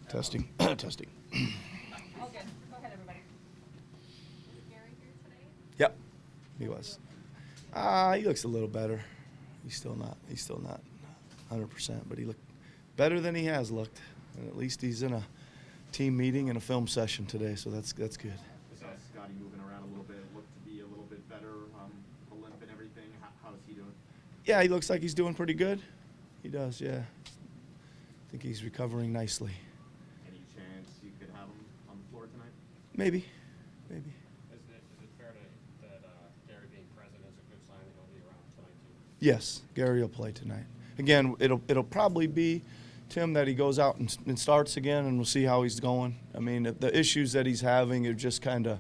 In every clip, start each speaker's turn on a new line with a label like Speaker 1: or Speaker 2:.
Speaker 1: Testing. Testing.
Speaker 2: All good. Go ahead, everybody. Was Gary here today?
Speaker 1: Yep, he was. He looks a little better. He's still not 100%, but he looked better than he has looked. And at least he's in a team meeting and a film session today, so that's good.
Speaker 3: I saw Scotty moving around a little bit. Looked to be a little bit better, the limp and everything. How's he doing?
Speaker 1: Yeah, he looks like he's doing pretty good. He does, yeah. I think he's recovering nicely.
Speaker 3: Any chance you could have him on the floor tonight?
Speaker 1: Maybe.
Speaker 4: Is it fair that Gary being present is a good sign that he'll be around tonight too?
Speaker 1: Yes, Gary will play tonight. Again, it'll probably be, Tim, that he goes out and starts again, and we'll see how he's going. I mean, the issues that he's having are just kind of,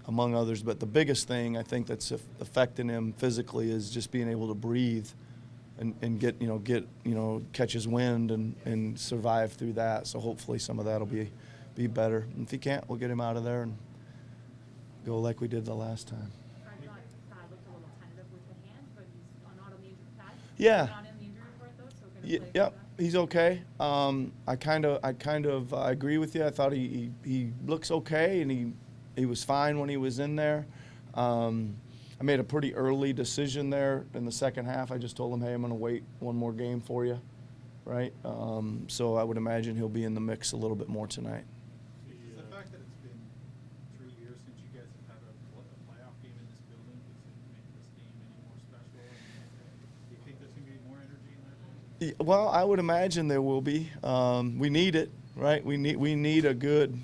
Speaker 1: among others, but the biggest thing I think that's affecting him physically is just being able to breathe and catch his wind and survive through that. So hopefully some of that'll be better. And if he can't, we'll get him out of there and go like we did the last time.
Speaker 2: Looked a little tentative with the hand, but he's not on the injury pad.
Speaker 1: Yeah.
Speaker 2: Not in the injury report though, so gonna play.
Speaker 1: Yep, he's okay. I kind of agree with you. I thought he looks okay, and he was fine when he was in there. I made a pretty early decision there in the second half. I just told him, hey, I'm going to wait one more game for you, right? So I would imagine he'll be in the mix a little bit more tonight.
Speaker 5: Is the fact that it's been 3 years since you guys have had a playoff game in this building, does it make this game any more special? Do you think there's going to be more energy in that building?
Speaker 1: Well, I would imagine there will be. We need it, right? We need a good,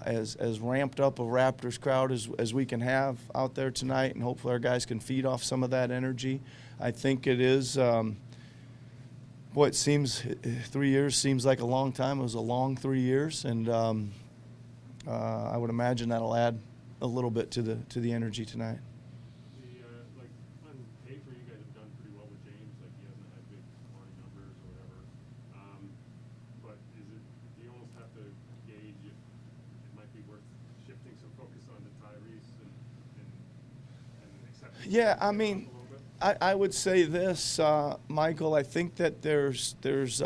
Speaker 1: as ramped up a Raptors crowd as we can have out there tonight, and hopefully our guys can feed off some of that energy. I think it is. It seems 3 years seems like a long time. It was a long 3 years, and I would imagine that'll add a little bit to the energy tonight.
Speaker 4: Like on paper, you guys have done pretty well with James. Like he hasn't had big scoring numbers or whatever. But do you almost have to gauge if it might be worth shifting some focus on to Tyrese and accepting?
Speaker 1: Yeah, I mean, I would say this, Michael. I think that there's it's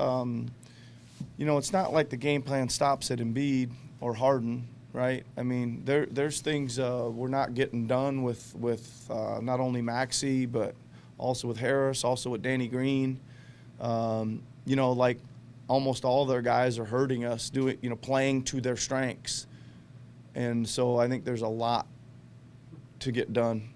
Speaker 1: not like the game plan stops at Embiid or Harden, right? I mean, there's things we're not getting done with not only Maxey, but also with Harris, also with Danny Green. Like almost all their guys are hurting us, playing to their strengths. And so I think there's a lot to get done,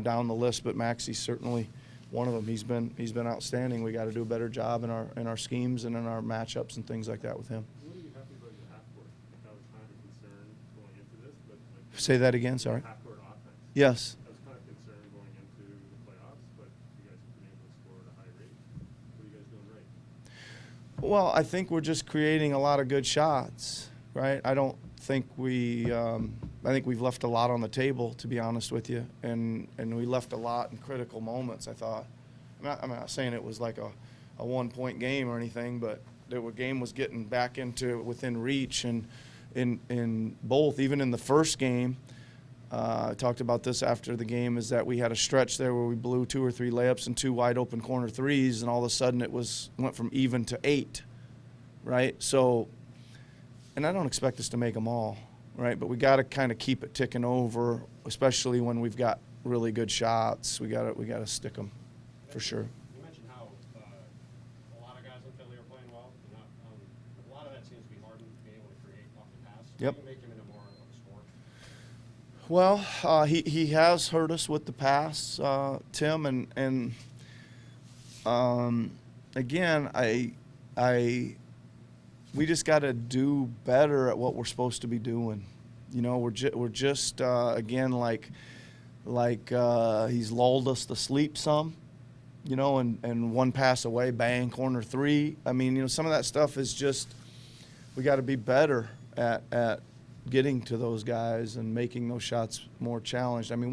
Speaker 1: down the list, but Maxey's certainly one of them. He's been outstanding. We got to do a better job in our schemes and in our matchups and things like that with him.
Speaker 4: What are you happy about your half-court? That was kind of a concern going into this, but
Speaker 1: Say that again, sorry.
Speaker 4: Half-court offense.
Speaker 1: Yes.
Speaker 4: That was kind of a concern going into the playoffs, but you guys have been able to score at a high rate. What are you guys doing right?
Speaker 1: Well, I think we're just creating a lot of good shots, right? I don't think I think we've left a lot on the table, to be honest with you, and we left a lot in critical moments, I thought. I'm not saying it was like a one-point game or anything, but the game was getting back into within reach, and in both, even in the first game, I talked about this after the game, is that we had a stretch there where we blew 2 or 3 layups and 2 wide-open corner threes, and all of a sudden it went from even to 8, right? So, and I don't expect us to make them all, right? But we got to kind of keep it ticking over, especially when we've got really good shots. We got to stick them, for sure.
Speaker 4: You mentioned how a lot of guys in Philly are playing well. A lot of that seems to be Harden being able to create off the pass.
Speaker 1: Yep.
Speaker 4: How do you make him into more of a scorer?
Speaker 1: Well, he has hurt us with the pass, Tim, and again, we just got to do better at what we're supposed to be doing. We're just again like he's lulled us to sleep some, and one pass away, bang, corner 3. I mean, some of that stuff is just we got to be better at getting to those guys and making those shots more challenged. I mean,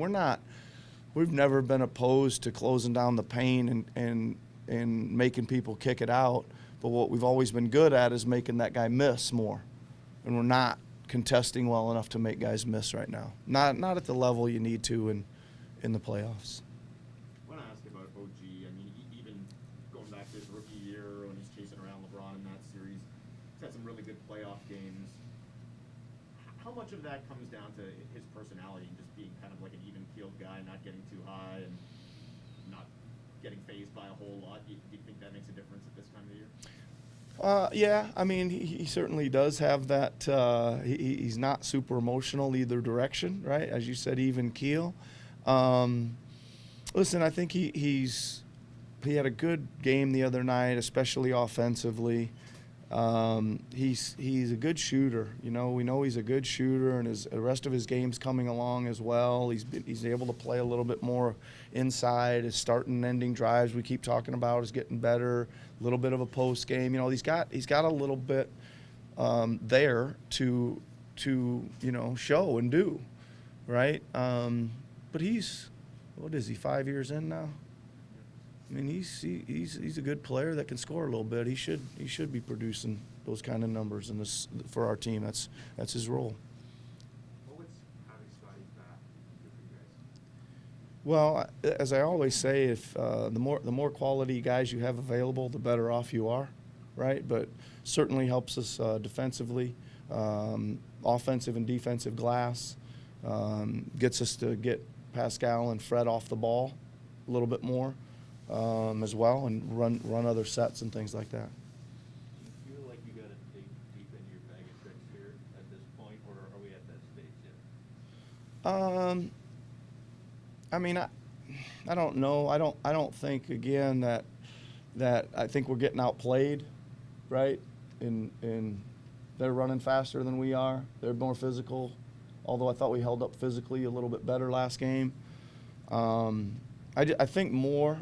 Speaker 1: we've never been opposed to closing down the paint and making people kick it out. But what we've always been good at is making that guy miss more. And we're not contesting well enough to make guys miss right now. Not at the level you need to in the playoffs.
Speaker 3: I want to ask about OG. I mean, even going back to his rookie rookie year when he's chasing around LeBron in that series. He's had some really good playoff games. How much of that comes down to his personality and just being kind of like an even-keeled guy, not getting too high and not getting fazed by a whole lot? Do you think that makes a difference at this time of the year?
Speaker 1: Yeah, I mean, he certainly does have that. He's not super emotional either direction, right? As you said, even keel. Listen, I think he had a good game the other night, especially offensively. He's a good shooter. You know, we know he's a good shooter, and the rest of his game's coming along as well. He's able to play a little bit more inside. His starting and ending drives we keep talking about is getting better. A little bit of a post game. You know, he's got a little bit there to show and do, right? But what is he, 5 years in now? I mean, he's a good player that can score a little bit. He should be producing those kind of numbers in this for our team. That's his role.
Speaker 4: What would having Scotty back do for you guys?
Speaker 1: Well, as I always say, if the more quality guys you have available, the better off you are, right? But certainly helps us defensively, offensive and defensive glass, gets us to get Pascal and Fred off the ball a little bit more. As well, and run other sets and things like that.
Speaker 6: Do you feel like you got to dig deep into your bag of tricks here at this point, or are we at that stage yet?
Speaker 1: I mean, I don't know. I don't think again that I think we're getting outplayed, right? And they're running faster than we are. They're more physical. Although I thought we held up physically a little bit better last game. I think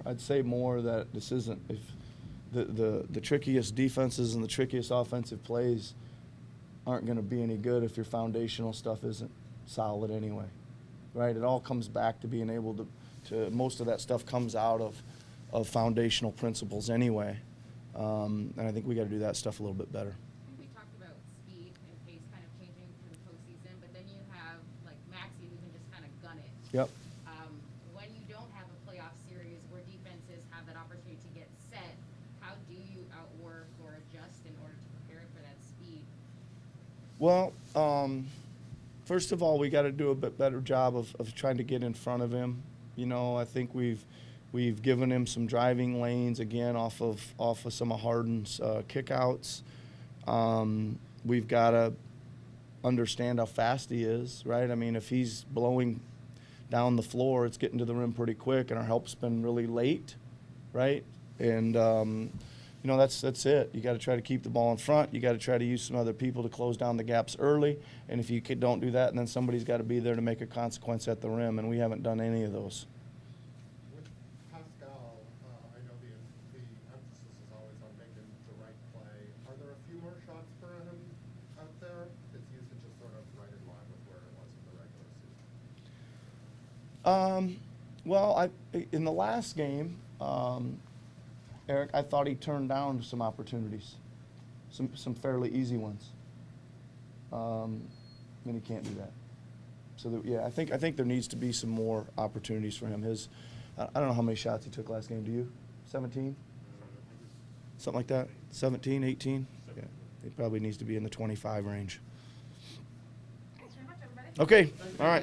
Speaker 1: I'd say more that this isn't, if the trickiest defenses and the trickiest offensive plays aren't going to be any good if your foundational stuff isn't solid anyway, right? It all comes back to being able to most of that stuff comes out of foundational principles anyway. And I think we got to do that stuff a little bit better.
Speaker 2: I think we talked about speed and pace kind of changing through the postseason, but then you have like Maxey who can just kind of gun it.
Speaker 1: Yep.
Speaker 2: When you don't have a playoff series where defenses have that opportunity to get set, how do you outwork or adjust in order to prepare for that speed?
Speaker 1: Well, first of all, we got to do a bit better job of trying to get in front of him. You know, I think we've given him some driving lanes again off of some of Harden's kickouts. We've got to understand how fast he is, right? I mean, if he's blowing down the floor, it's getting to the rim pretty quick, and our help's been really late, right? And that's it. You got to try to keep the ball in front. You got to try to use some other people to close down the gaps early. And if you don't do that, then somebody's got to be there to make a consequence at the rim, and we haven't done any of those.
Speaker 7: With Pascal, I know the emphasis is always on making the right play. Are there a few more shots for him out there? Is usage just sort of right in line with where it was in the regular season?
Speaker 1: Well, in the last game, Eric, I thought he turned down some opportunities, some fairly easy ones. And he can't do that. So I think there needs to be some more opportunities for him. I don't know how many shots he took last game. Do you? 17? Something like that? 17, 18? Yeah. He probably needs to be in the 25 range.
Speaker 2: Thanks very much, everybody.
Speaker 1: Okay. All right.